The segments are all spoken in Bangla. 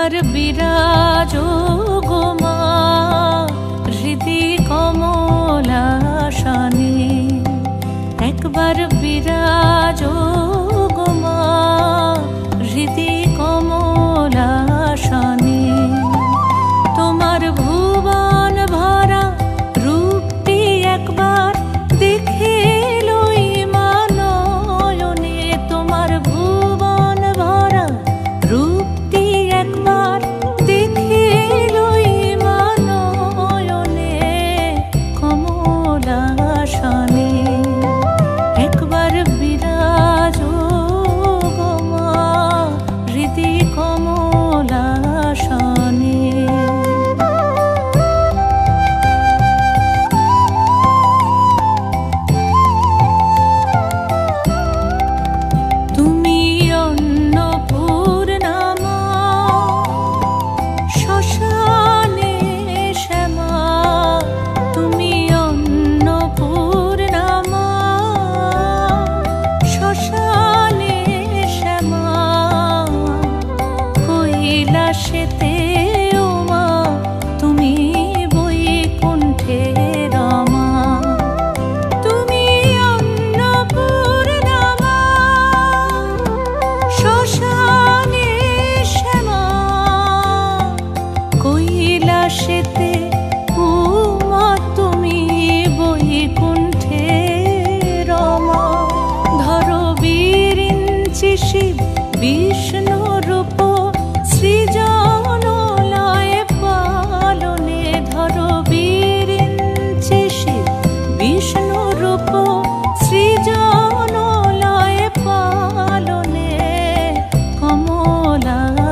একবার বিরাজ গো মা হৃদি কমলাসনে, একবার বিরাজ গো মা হৃদি কমলাসনে। তোমার ভুবন ভরা রূপটি একবার দেখে লই মা নয়নে, তোমার ভুবন ভরা রূপটি একবার দেখে লই মা নয়নে কমলাসনে। একবার বিরাজ গো মা হৃদি কমলাসনে। তুমি অন্নপূর্ণা মা শ্মশানে শ্যামা, তুমি অন্নপূর্ণা মা শ্মশানে শ্যামা। কৈলাসেতে ও মা তুমি বৈকুণ্ঠে রমা, তুমি অন্নপূর্ণা মা শ্মশানে শ্যামা। কৈলাসেতে ও মা তুমি বৈকুণ্ঠে রমা। ধরো বিরিঞ্চি শিব বিষ্ণু রূপ সৃজন লয় পালনে, ধরো বিরিঞ্চি শিব বিষ্ণু রূপ সৃজন লয় পালনে কমলাসনে।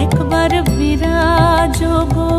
একবার বিরাজ গো